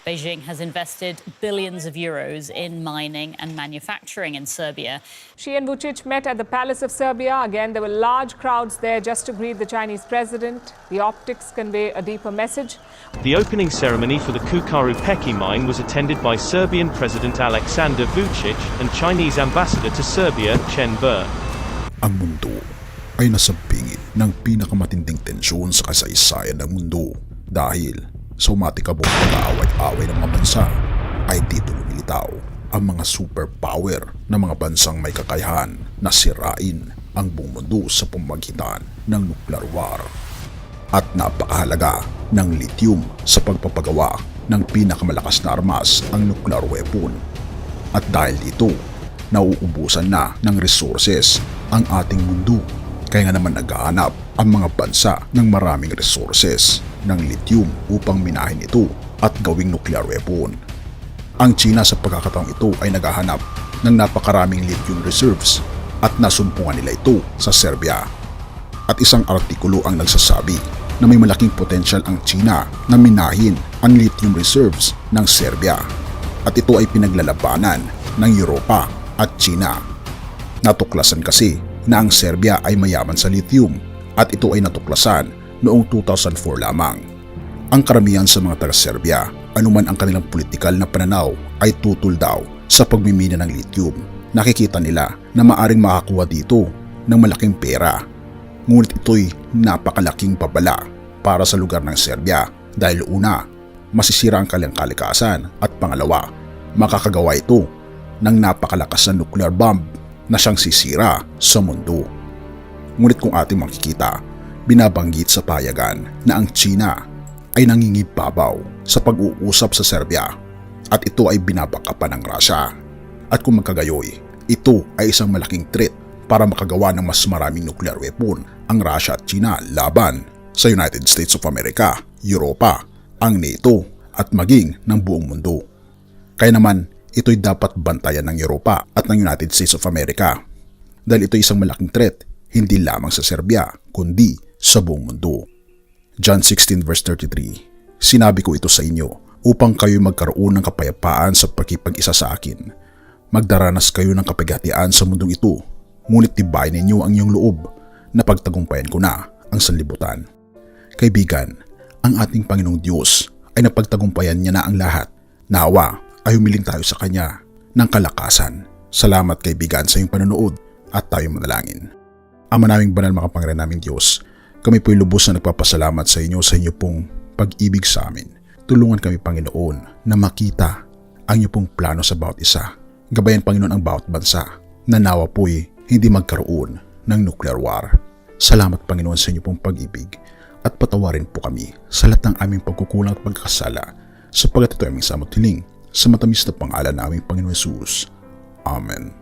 Beijing has invested billions of euros in mining and manufacturing in Serbia. Xi and Vučić met at the Palace of Serbia. Again, there were large crowds there just to greet the Chinese president. The optics convey a deeper message. The opening ceremony for the Cukaru Peki mine was attended by Serbian President Aleksandar Vučić and Chinese Ambassador to Serbia, Chen Ber. Ang mundo ay nasa bingit ng pinakamatinding tensyon sa kasaysayan ng mundo dahil sa umatikabong pag-aaway-away ng mga bansa ay dito lumilitaw ang mga superpower na mga bansang may kakayahan na sirain ang buong mundo sa pamamagitan ng nuclear war. At napakahalaga ng lithium sa pagpapagawa ng pinakamalakas na armas ang nuclear weapon. At dahil dito, nauubusan na ng resources ang ating mundo. Kaya nga naman naghahanap ang mga bansa ng maraming resources ng lithium upang minahin ito at gawing nuclear weapon. Ang China sa pagkakataong ito ay naghahanap ng napakaraming lithium reserves at nasumpungan nila ito sa Serbia. At isang artikulo ang nagsasabi na may malaking potensyal ang China na minahin ang lithium reserves ng Serbia. At ito ay pinaglalabanan ng Europa at China. Natuklasan kasi na ang Serbia ay mayaman sa lithium at ito ay natuklasan noong 2004 lamang. Ang karamihan sa mga taga-Serbia, anuman ang kanilang politikal na pananaw, ay tutol daw sa pagmimina ng lithium. Nakikita nila na maaring makakuha dito ng malaking pera. Ngunit ito'y napakalaking babala para sa lugar ng Serbia dahil una, masisira ang kanilang kalikasan at pangalawa, makakagawa ito ng napakalakas na nuclear bomb na siyang sisira sa mundo. Ngunit kung ating makikita, binabanggit sa payagan na ang China ay nangingibabaw sa pag-uusap sa Serbia at ito ay binabakapan ng Russia. At kung magkagayoy, ito ay isang malaking threat para makagawa ng mas maraming nuclear weapon ang Russia at China laban sa United States of America, Europa, ang NATO at maging ng buong mundo. Kaya naman, ito'y dapat bantayan ng Europa at ng United States of America dahil ito isang malaking threat hindi lamang sa Serbia kundi sa buong mundo. John 16 verse 33, sinabi ko ito sa inyo upang kayo magkaroon ng kapayapaan sa pakikipag-isa sa akin. Magdaranas kayo ng kapighatian sa mundong ito, ngunit tibayin ninyo ang iyong loob na pagtagumpayan ko na ang sanlibutan. Kaibigan, ang ating Panginoong Diyos ay napagtagumpayan niya na ang lahat. Nawa ay humiling tayo sa Kanya ng kalakasan. Salamat kaibigan sa iyong panonood at tayo manalangin. Ama naming banal makapangyarihan naming Diyos, kami po'y lubos na nagpapasalamat sa inyo pong pag-ibig sa amin. Tulungan kami Panginoon na makita ang inyo pong plano sa bawat isa. Gabayan Panginoon ang bawat bansa na nawa po'y hindi magkaroon ng nuclear war. Salamat Panginoon sa inyo pong pag-ibig at patawarin po kami sa lahat ng aming pagkukulang at pagkakasala sapagat ito ay aming samot hiling sa matamis na pangalan ng aming Panginoon Jesus. Amen.